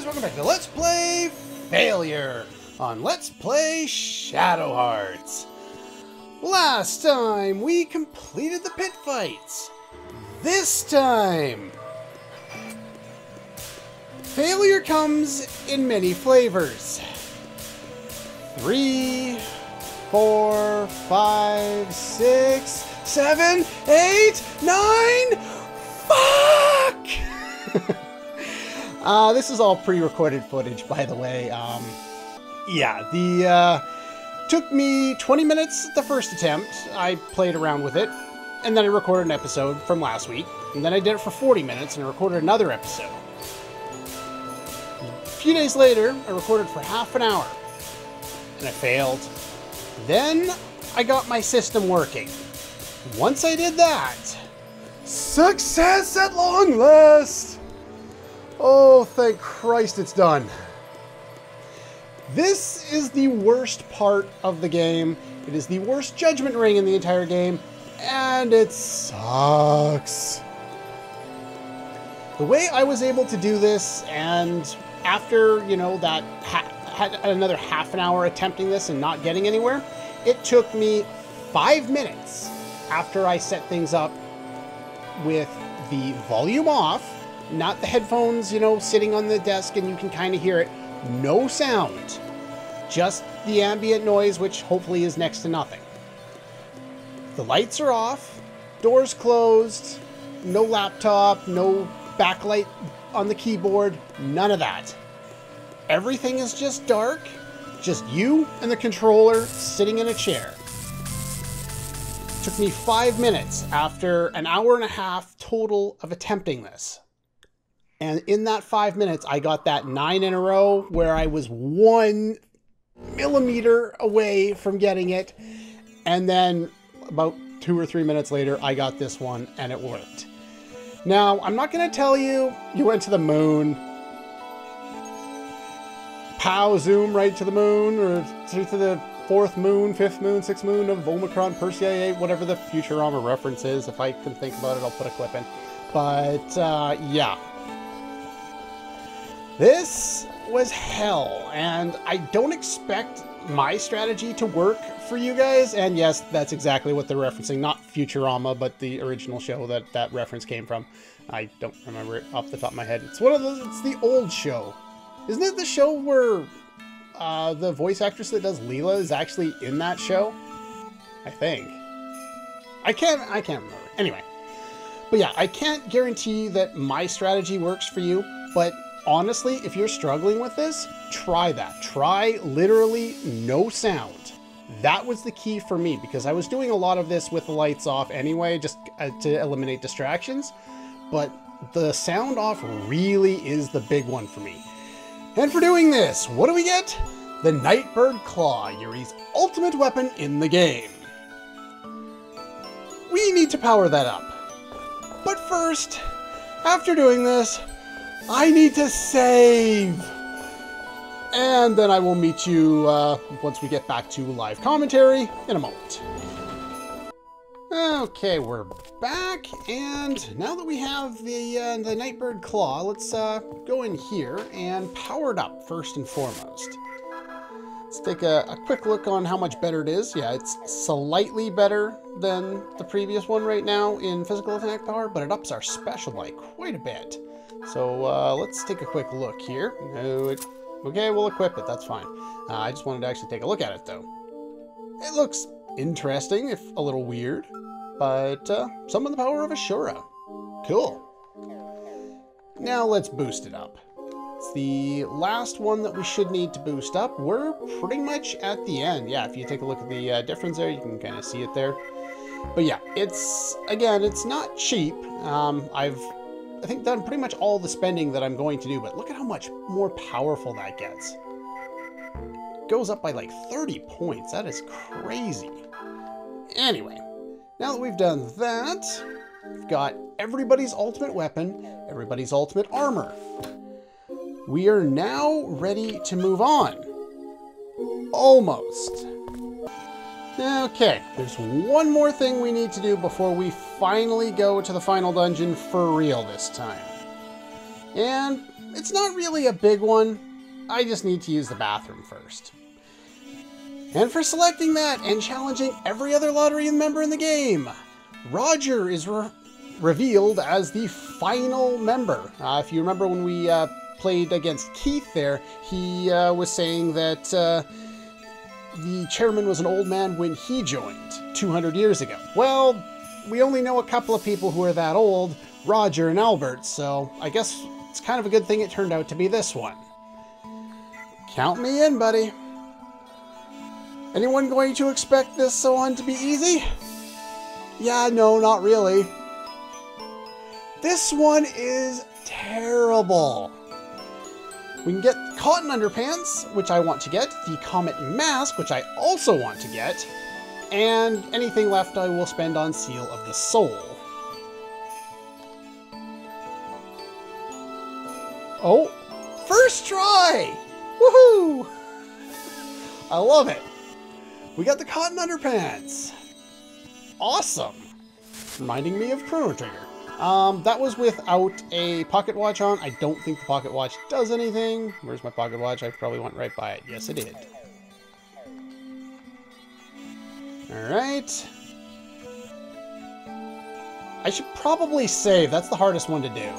welcome back to Let's Play Failure on Let's Play Shadow Hearts. Last time we completed the pit fights. This time, failure comes in many flavors. 3, 4, 5, 6, 7, 8, 9. Fuck! This is all pre-recorded footage, by the way. Took me 20 minutes the first attempt. I played around with it, and then I recorded an episode from last week, and then I did it for 40 minutes, and I recorded another episode. A few days later, I recorded for half an hour, and I failed. Then, I got my system working. Once I did that, success at long last! Oh, thank Christ it's done. This is the worst part of the game. It is the worst judgment ring in the entire game, and it sucks. The way I was able to do this, and after, you know, that had another half an hour attempting this and not getting anywhere, it took me 5 minutes after I set things up with the volume off, not the headphones, you know, sitting on the desk and you can kind of hear it. No sound. Just the ambient noise, which hopefully is next to nothing. The lights are off. Doors closed. No laptop. No backlight on the keyboard. None of that. Everything is just dark. Just you and the controller sitting in a chair. Took me 5 minutes after an hour and a half total of attempting this. And in that 5 minutes, I got that 9 in a row where I was 1 millimeter away from getting it. And then about 2 or 3 minutes later, I got this one and it worked. Now, I'm not going to tell you went to the moon. Pow, zoom right to the moon, or to the 4th moon, 5th moon, 6th moon of Omicron, Persei, whatever the Futurama reference is. If I can think about it, I'll put a clip in. But, yeah. This was hell, and I don't expect my strategy to work for you guys. And yes, that's exactly what they're referencing. Not Futurama, but the original show that that reference came from. I don't remember it off the top of my head. It's one of those, it's the old show. Isn't it the show where the voice actress that does Leela is actually in that show? I think. I can't remember. Anyway. But yeah, I can't guarantee that my strategy works for you, but honestly, if you're struggling with this, try that. Try literally no sound. That was the key for me, because I was doing a lot of this with the lights off anyway, just to eliminate distractions. But the sound off really is the big one for me. And for doing this, what do we get? The Nightbird Claw, Yuri's ultimate weapon in the game. We need to power that up. But first, after doing this, I need to save. And then I will meet you once we get back to live commentary in a moment. Okay, we're back, and now that we have the Nightbird Claw, let's go in here and power it up first and foremost. Let's take a quick look on how much better it is. Yeah, it's slightly better than the previous one right now in physical attack power, but it ups our special by quite a bit. So let's take a quick look here. Okay, we'll equip it, that's fine. I just wanted to actually take a look at it though. It looks interesting, if a little weird, but summon the power of Ashura. Cool. Now let's boost it up. It's the last one that we should need to boost up. We're pretty much at the end. Yeah, if you take a look at the difference there, you can kind of see it there. But yeah, it's, again, it's not cheap. I've I think done pretty much all the spending that I'm going to do, but look at how much more powerful that gets. It goes up by like 30 points. That is crazy. Anyway, now that we've done that, we've got everybody's ultimate weapon, everybody's ultimate armor. We are now ready to move on. Almost. Okay, there's one more thing we need to do before we finally go to the final dungeon for real this time. And it's not really a big one. I just need to use the bathroom first. And for selecting that and challenging every other lottery member in the game, Roger is revealed as the final member. If you remember when we played against Keith there, he was saying that the chairman was an old man when he joined 200 years ago. Well, we only know a couple of people who are that old, Roger and Albert, so I guess it's kind of a good thing it turned out to be this one. Count me in, buddy. Anyone going to expect this one to be easy? Yeah, no, not really. This one is terrible. We can get Cotton Underpants, which I want to get, the Comet Mask, which I also want to get, and anything left I will spend on Seal of the Soul. Oh, first try! Woohoo! I love it. We got the Cotton Underpants. Awesome. Reminding me of Chrono Trigger. That was without a pocket watch on. I don't think the pocket watch does anything. Where's my pocket watch? I probably went right by it. Yes, it did. Alright. I should probably save. That's the hardest one to do.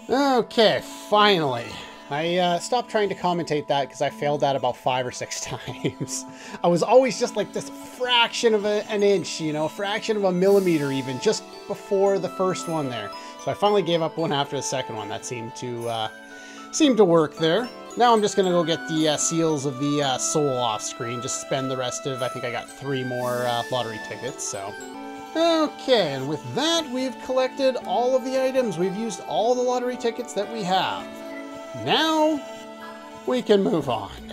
Okay, finally. I stopped trying to commentate that because I failed that about 5 or 6 times. I was always just like this fraction of an inch, you know, a fraction of a millimeter even, just before the first one there. So I finally gave up one after the second one. That seemed to work there. Now I'm just going to go get the seals of the soul off screen, just spend the rest of, I think I got 3 more lottery tickets, so... Okay, and with that, we've collected all of the items. We've used all the lottery tickets that we have. Now, we can move on.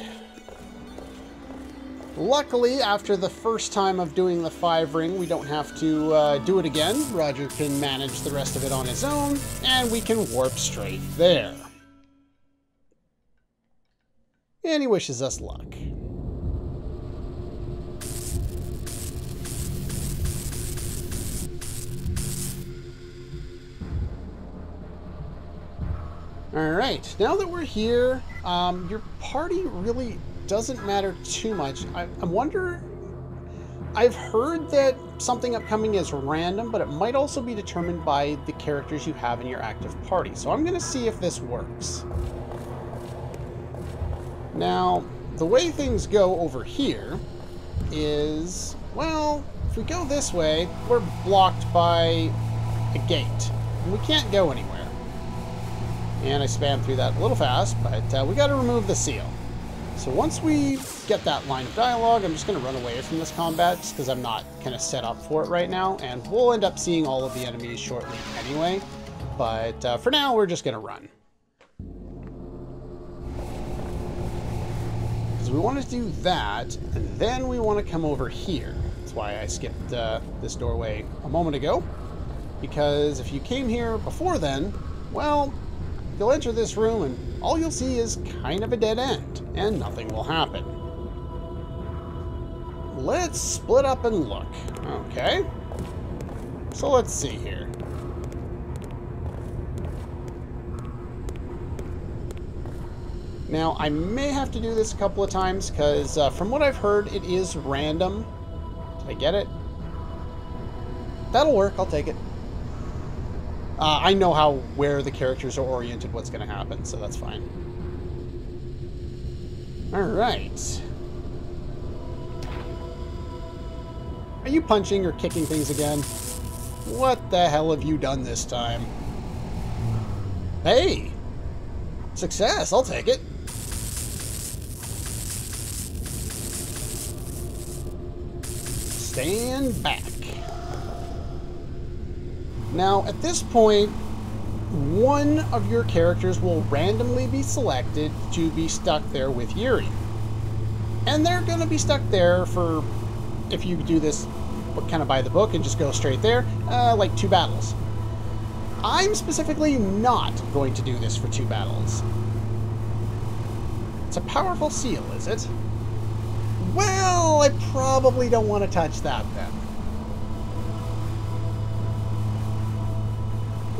Luckily, after the first time of doing the 5 ring, we don't have to do it again. Roger can manage the rest of it on his own, and we can warp straight there. And he wishes us luck. Alright, now that we're here, your party really doesn't matter too much. I wonder... I've heard that something upcoming is random, but it might also be determined by the characters you have in your active party. So I'm going to see if this works. Now, the way things go over here is... Well, if we go this way, we're blocked by a gate. And we can't go anywhere. And I spammed through that a little fast, but we got to remove the seal. So once we get that line of dialogue, I'm just going to run away from this combat, just because I'm not kind of set up for it right now. And we'll end up seeing all of the enemies shortly anyway. But for now, we're just going to run. Because we want to do that, and then we want to come over here. That's why I skipped this doorway a moment ago. Because if you came here before then, well... You'll enter this room and all you'll see is kind of a dead end, and nothing will happen. Let's split up and look. Okay. So let's see here. Now, I may have to do this a couple of times, because from what I've heard, it is random. Did I get it? That'll work, I'll take it. I know where the characters are oriented, what's going to happen, so that's fine. Alright. Are you punching or kicking things again? What the hell have you done this time? Hey! Success, I'll take it. Stand back. Now, at this point, one of your characters will randomly be selected to be stuck there with Yuri. And they're going to be stuck there for, if you do this kind of by the book and just go straight there, like 2 battles. I'm specifically not going to do this for 2 battles. It's a powerful seal, is it? Well, I probably don't want to touch that then.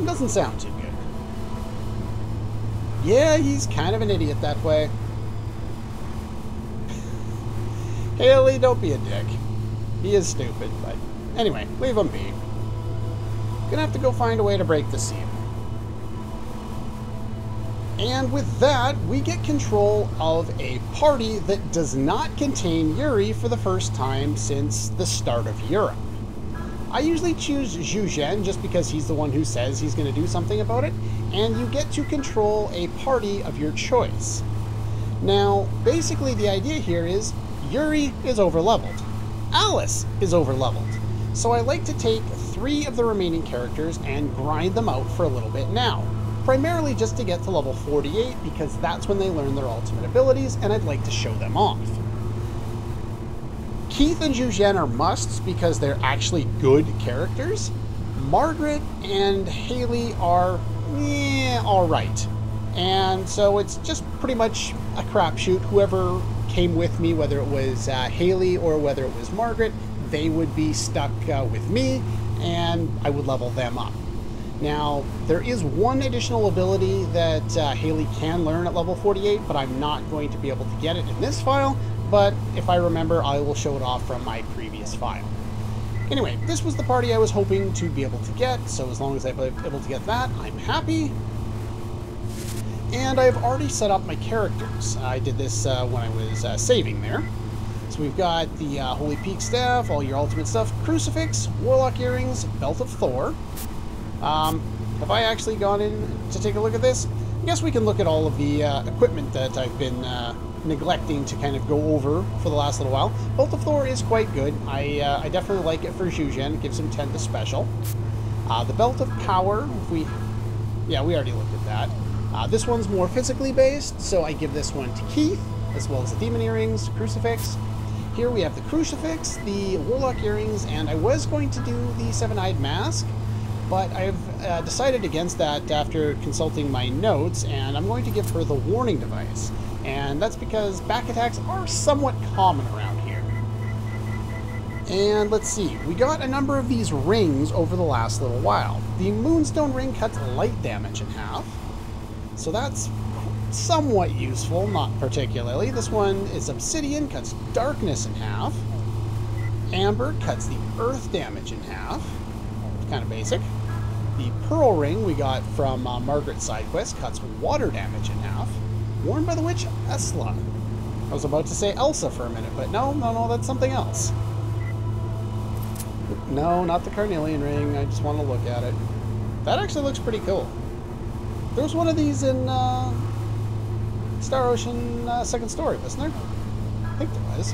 Doesn't sound too good. Yeah, he's kind of an idiot that way. Haley, don't be a dick. He is stupid, but anyway, leave him be. Gonna have to go find a way to break the seal. And with that, we get control of a party that does not contain Yuri for the first time since the start of Europe. I usually choose Zhu Zhen just because he's the one who says he's going to do something about it, and you get to control a party of your choice. Now, basically the idea here is Yuri is overleveled. Alice is overleveled. So I like to take 3 of the remaining characters and grind them out for a little bit now. Primarily just to get to level 48 because that's when they learn their ultimate abilities and I'd like to show them off. Keith and Zhu Zhen are musts because they're actually good characters. Margaret and Haley are, alright. And so it's just pretty much a crapshoot. Whoever came with me, whether it was Haley or whether it was Margaret, they would be stuck with me and I would level them up. Now, there is one additional ability that Haley can learn at level 48, but I'm not going to be able to get it in this file. But if I remember, I will show it off from my previous file. Anyway, this was the party I was hoping to be able to get, so as long as I'm able to get that, I'm happy. And I've already set up my characters. I did this when I was saving there. So we've got the Holy Peak Staff, all your ultimate stuff, Crucifix, Warlock Earrings, Belt of Thor. Have I actually gone in to take a look at this? I guess we can look at all of the equipment that I've been neglecting to kind of go over for the last little while. Belt of Thor is quite good. I definitely like it for Zhu Zhen. It gives him 10 to special. The Belt of Power, we already looked at that. This one's more physically based, so I give this one to Keith, as well as the Demon Earrings, Crucifix. Here we have the Crucifix, the Warlock Earrings, and I was going to do the Seven-Eyed Mask, but I've decided against that after consulting my notes, and I'm going to give her the Warning Device. And that's because back attacks are somewhat common around here. And let's see, we got a number of these rings over the last little while. The Moonstone Ring cuts light damage in half, so that's somewhat useful, not particularly. This one is Obsidian, cuts darkness in half. Amber cuts the earth damage in half. Kind of basic. The Pearl Ring we got from Margaret's side quest cuts water damage in half. Worn by the witch Esla. I was about to say Elsa for a minute, but no, that's something else. No, not the Carnelian Ring. I just want to look at it. That actually looks pretty cool. There was one of these in Star Ocean Second Story, wasn't there? I think there was.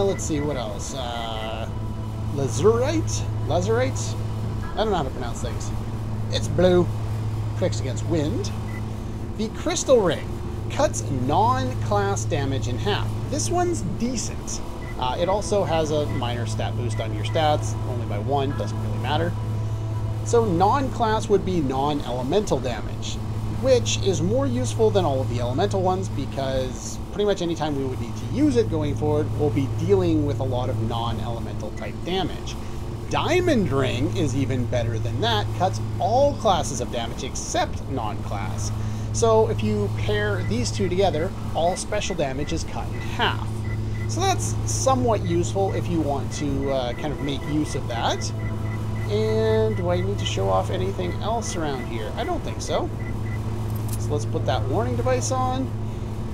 Let's see, what else? Lazurite? I don't know how to pronounce things. It's blue. Protects against wind. The Crystal Ring cuts non-class damage in half. This one's decent. It also has a minor stat boost on your stats, only by 1, doesn't really matter. So non-class would be non-elemental damage, which is more useful than all of the elemental ones because pretty much anytime we would need to use it going forward, we'll be dealing with a lot of non-elemental type damage. Diamond Ring is even better than that, cuts all classes of damage except non-class. So if you pair these two together, all special damage is cut in half. So that's somewhat useful if you want to kind of make use of that. And do I need to show off anything else around here? I don't think so. So let's put that Warning Device on.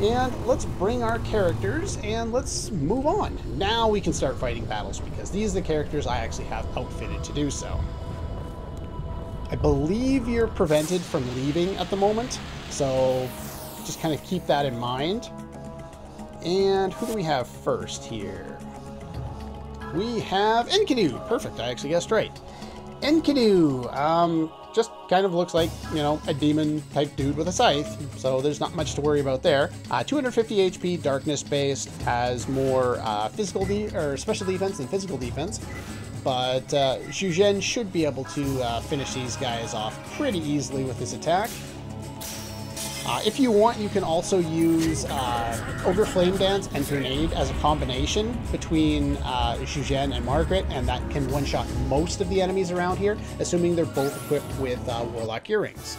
And let's bring our characters and let's move on. Now we can start fighting battles because these are the characters I actually have outfitted to do so. I believe you're prevented from leaving at the moment, so just kind of keep that in mind. And who do we have first here? We have Enkidu. Perfect, I actually guessed right. Enkidu, just kind of looks like, you know, a demon-type dude with a scythe, so there's not much to worry about there. 250 HP, darkness-based, has more special defense than physical defense, but Zhu Zhen should be able to finish these guys off pretty easily with his attack. If you want, you can also use Ogre Flame Dance and Grenade as a combination between Zhugen and Margaret, and that can one-shot most of the enemies around here, assuming they're both equipped with Warlock Earrings.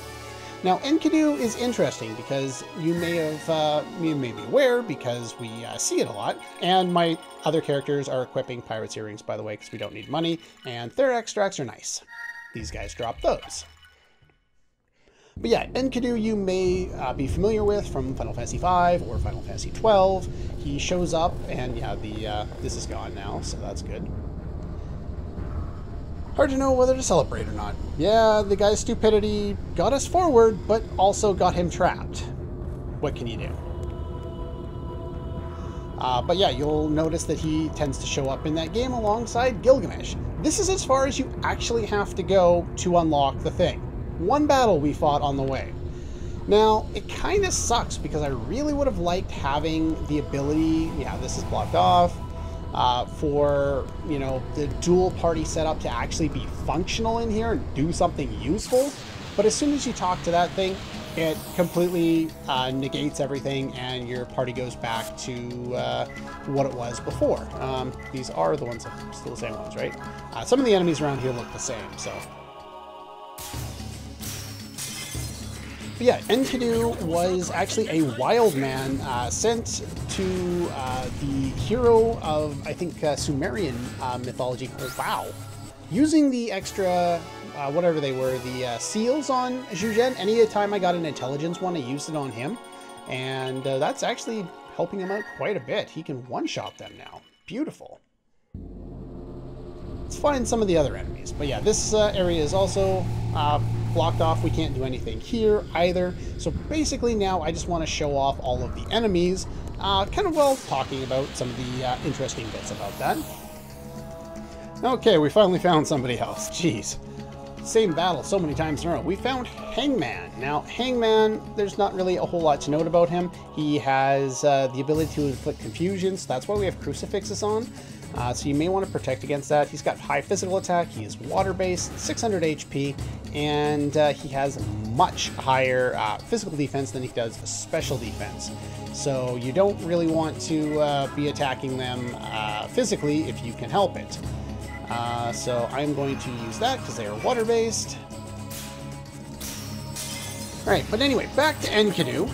Now, Enkidu is interesting because you may be aware, because we see it a lot, and my other characters are equipping Pirate's Earrings, by the way, because we don't need money, and their extracts are nice. These guys drop those. But yeah, Enkidu you may be familiar with from Final Fantasy V or Final Fantasy XII. He shows up, and yeah, this is gone now, so that's good. Hard to know whether to celebrate or not. Yeah, the guy's stupidity got us forward, but also got him trapped. What can you do? But yeah, you'll notice that he tends to show up in that game alongside Gilgamesh. This is as far as you actually have to go to unlock the thing. One battle we fought on the way. Now, it kind of sucks because I really would have liked having the ability, yeah, this is blocked off, for, you know, the dual party setup to actually be functional in here and do something useful. But as soon as you talk to that thing, it completely negates everything and your party goes back to what it was before. These are the ones, still the same ones, right? Some of the enemies around here look the same, so. But yeah, Enkidu was actually a wild man sent to the hero of, I think, Sumerian mythology called Wow. Using the extra, whatever they were, the seals on Zhugen, any time I got an intelligence one, I used it on him. And that's actually helping him out quite a bit. He can one-shot them now. Beautiful. Let's find some of the other enemies. But yeah, this area is also blocked off. We can't do anything here either. So basically now I just want to show off all of the enemies, kind of while talking about some of the interesting bits about that. Okay, we finally found somebody else. Jeez. Same battle so many times in a row. We found Hangman. Now, Hangman, there's not really a whole lot to note about him. He has the ability to inflict confusion, so that's why we have crucifixes on. So you may want to protect against that. He's got high physical attack, he is water-based, 600 HP, and he has much higher physical defense than he does special defense. So you don't really want to be attacking them physically if you can help it. So I'm going to use that because they are water-based. Alright, but anyway, back to Enkidu.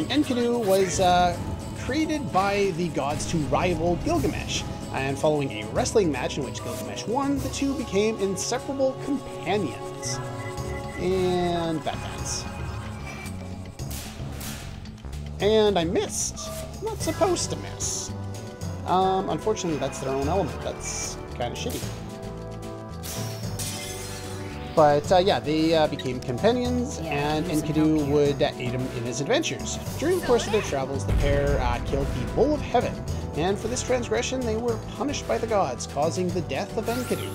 Enkidu was created by the gods to rival Gilgamesh. And following a wrestling match in which Gilgamesh won, the two became inseparable companions. And that dance. And I missed. I'm not supposed to miss. Unfortunately, that's their own element. That's kind of shitty. But yeah, they became companions, and Enkidu would aid him in his adventures. During the course of their travels, the pair killed the Bull of Heaven, and for this transgression they were punished by the gods, causing the death of Enkidu.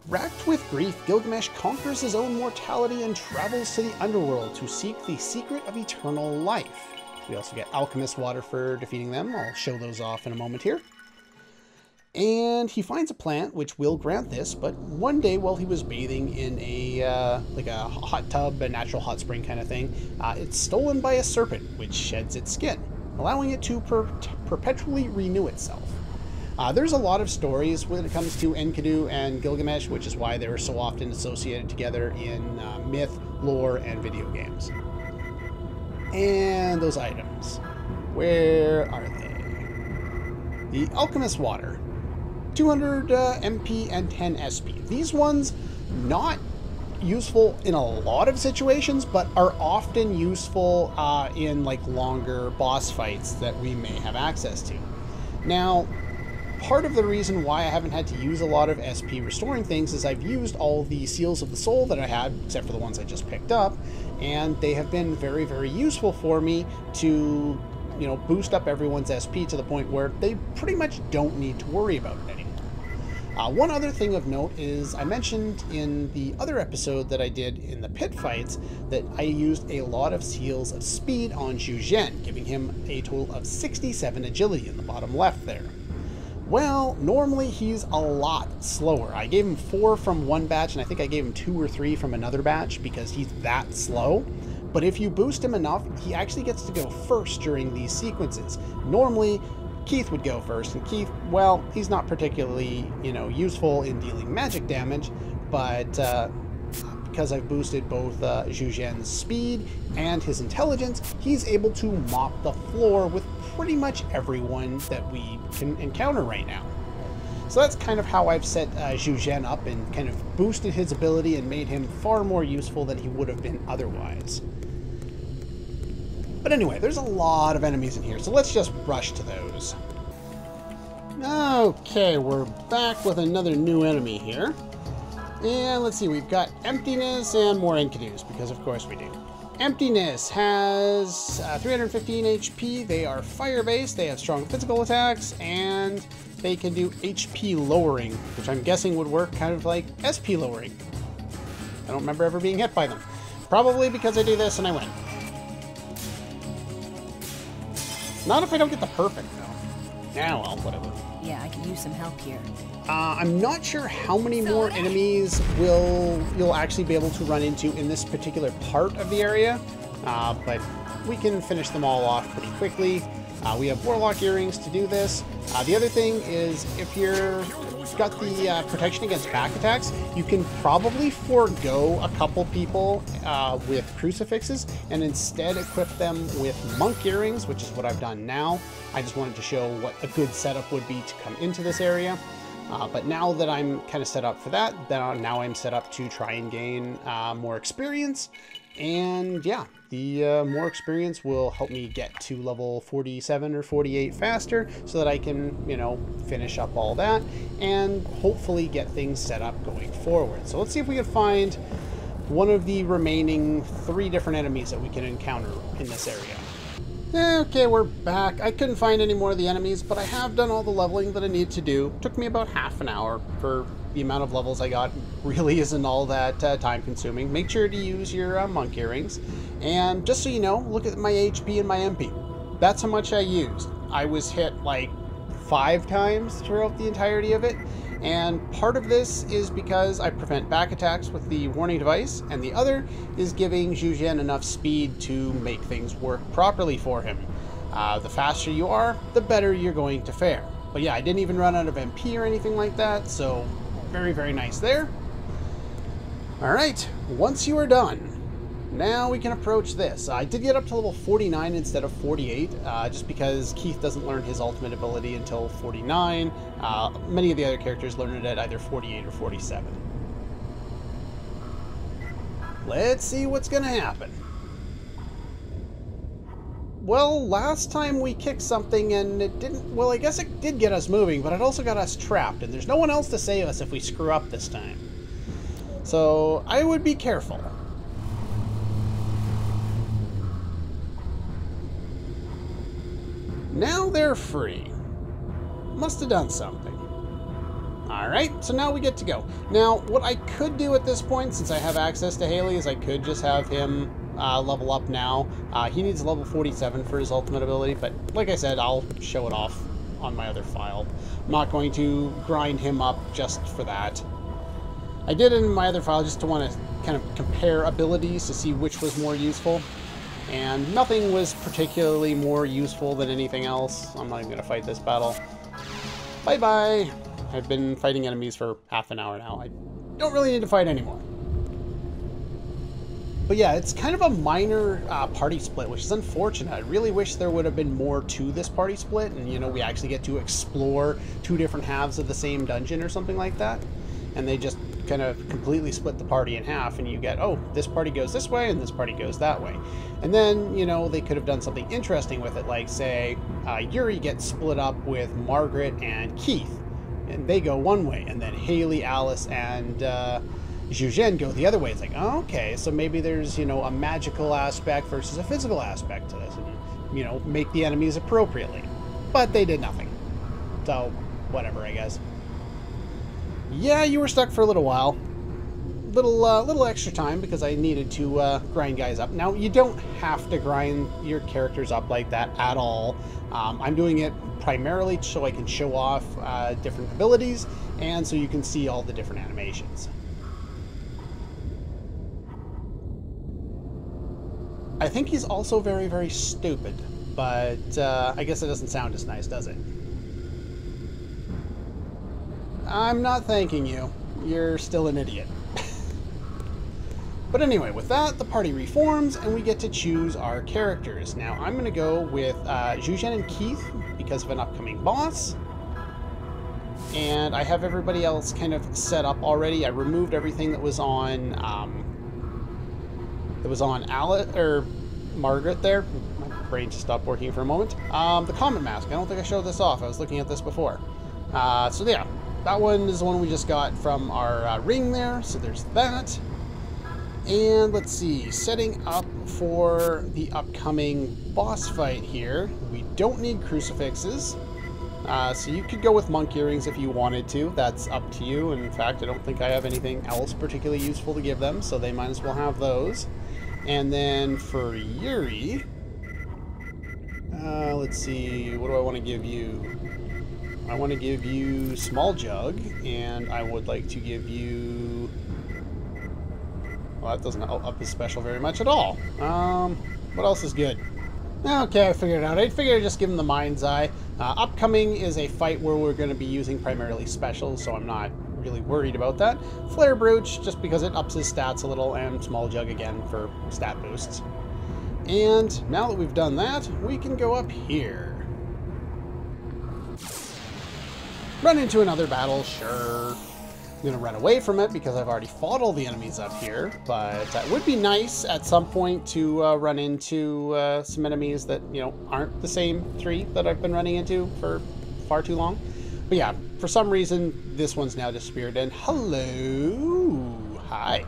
Racked with grief, Gilgamesh conquers his own mortality and travels to the underworld to seek the secret of eternal life. We also get Alchemist Water for defeating them. I'll show those off in a moment here. And he finds a plant which will grant this, but one day while he was bathing in a like a hot tub, a natural hot spring kind of thing, it's stolen by a serpent which sheds its skin, allowing it to perpetually renew itself. There's a lot of stories when it comes to Enkidu and Gilgamesh, which is why they're so often associated together in myth, lore, and video games. And those items, where are they? The Alchemist Water. 200 MP and 10 SP. These ones, not useful in a lot of situations, but are often useful in like longer boss fights that we may have access to. Now, part of the reason why I haven't had to use a lot of SP restoring things is I've used all the Seals of the Soul that I had, except for the ones I just picked up, and they have been very, very useful for me to, you know, boost up everyone's SP to the point where they pretty much don't need to worry about it anymore. One other thing of note is I mentioned in the other episode that I did in the pit fights that I used a lot of Seals of Speed on Zhugen, giving him a total of 67 agility in the bottom left there. Well, normally he's a lot slower. I gave him 4 from one batch, and I think I gave him 2 or 3 from another batch because he's that slow. but if you boost him enough, he actually gets to go first during these sequences. Normally, Keith would go first, and Keith, well, he's not particularly, useful in dealing magic damage, but because I've boosted both Zhu Zhen's speed and his intelligence, he's able to mop the floor with pretty much everyone that we can encounter right now. So that's kind of how I've set Zhu Zhen up and kind of boosted his ability and made him far more useful than he would have been otherwise. But anyway, there's a lot of enemies in here, so let's just rush to those. Okay, we're back with another new enemy here. And let's see, we've got Emptiness and more Enkidu's, because of course we do. Emptiness has 315 HP, they are fire-based, they have strong physical attacks, and they can do HP lowering, which I'm guessing would work kind of like SP lowering. I don't remember ever being hit by them. Probably because I do this and I win. Not if I don't get the perfect, though. Yeah, well, whatever. Yeah, I could use some help here. I'm not sure how many more enemies you'll actually be able to run into in this particular part of the area, but we can finish them all off pretty quickly. We have Warlock Earrings to do this. The other thing is, if you've got the protection against back attacks, you can probably forego a couple people with crucifixes and instead equip them with Monk Earrings, which is what I've done now. I just wanted to show what a good setup would be to come into this area. But now that I'm kind of set up for that, now I'm set up to try and gain more experience. And yeah, the more experience will help me get to level 47 or 48 faster so that I can, finish up all that and hopefully get things set up going forward. So let's see if we can find one of the remaining 3 different enemies that we can encounter in this area. Okay, we're back. I couldn't find any more of the enemies, but I have done all the leveling that I need to do. Took me about half an hour for the amount of levels I got. Really isn't all that time consuming. Make sure to use your Monk Earrings. And just so you know, look at my HP and my MP. That's how much I used. I was hit like 5 times throughout the entirety of it. And part of this is because I prevent back attacks with the warning device, and the other is giving Zhu Zhen enough speed to make things work properly for him. The faster you are, the better you're going to fare. But yeah, I didn't even run out of MP or anything like that, so very, very nice there. Alright, once you are done, now we can approach this. I did get up to level 49 instead of 48, just because Keith doesn't learn his ultimate ability until 49. Many of the other characters learn it at either 48 or 47. Let's see what's gonna happen. Well, last time we kicked something and it didn't... Well, I guess it did get us moving, but it also got us trapped, and there's no one else to save us if we screw up this time. So, I would be careful. Now they're free. Must have done something. Alright, so now we get to go. Now, what I could do at this point, since I have access to Haley, is I could just have him level up now. He needs level 47 for his ultimate ability, but like I said, I'll show it off on my other file. I'm not going to grind him up just for that. I did it in my other file just to want to kind of compare abilities to see which was more useful. And nothing was particularly more useful than anything else. I'm not even going to fight this battle. Bye-bye. I've been fighting enemies for half an hour now. I don't really need to fight anymore. But yeah, it's kind of a minor party split, which is unfortunate. I really wish there would have been more to this party split, and we actually get to explore 2 different halves of the same dungeon or something like that. And they just kind of completely split the party in half, and you get, oh, this party goes this way and this party goes that way. And then, they could have done something interesting with it, like, say, Yuri gets split up with Margaret and Keith, and they go one way, and then Haley, Alice, and Zhu Zhen go the other way. It's like, oh, okay, so maybe there's, a magical aspect versus a physical aspect to this, and, make the enemies appropriately. But they did nothing. So, whatever, I guess. Yeah, you were stuck for a little while. Little extra time because I needed to grind guys up. Now, you don't have to grind your characters up like that at all. I'm doing it primarily so I can show off different abilities and so you can see all the different animations. think he's also very, very stupid. But I guess it doesn't sound as nice, does it? I'm not thanking you. You're still an idiot. But anyway, with that, the party reforms, and we get to choose our characters. Now, I'm going to go with Zhuzhen and Keith because of an upcoming boss. And I have everybody else kind of set up already. I removed everything that was on Alice or Margaret there. My brain just stopped working for a moment. The Comet Mask. I don't think I showed this off. I was looking at this before. So yeah, that one is the one we just got from our ring there. So there's that. And let's see, setting up for the upcoming boss fight here. We don't need crucifixes. So you could go with monk earrings if you wanted to. That's up to you. In fact, I don't think I have anything else particularly useful to give them, so they might as well have those. And then for Yuri, let's see, what do I want to give you? I want to give you Small Jug, and I would like to give you... Well, that doesn't up his special very much at all. What else is good? Okay, I figured it out. I figured I'd just give him the Mind's Eye. Upcoming is a fight where we're going to be using primarily specials, so I'm not really worried about that. Flare Brooch, just because it ups his stats a little, and Small Jug again for stat boosts. And now that we've done that, we can go up here. Run into another battle, sure. I'm going to run away from it because I've already fought all the enemies up here, but it would be nice at some point to run into some enemies that, you know, aren't the same three that I've been running into for far too long. But yeah, for some reason, this one's now disappeared, and hello! Hi.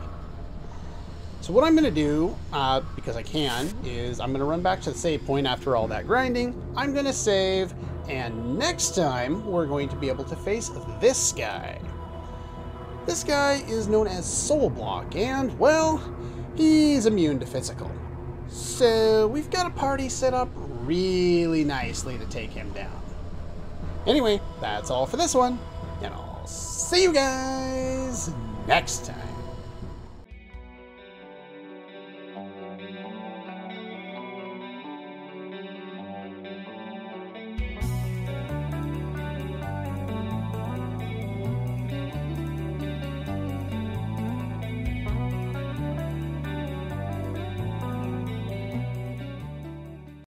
So what I'm going to do, because I can, is I'm going to run back to the save point after all that grinding. I'm going to save, and next time, we're going to be able to face this guy. This guy is known as Soul Block, and, well, he's immune to physical. So we've got a party set up really nicely to take him down. Anyway, that's all for this one, and I'll see you guys next time.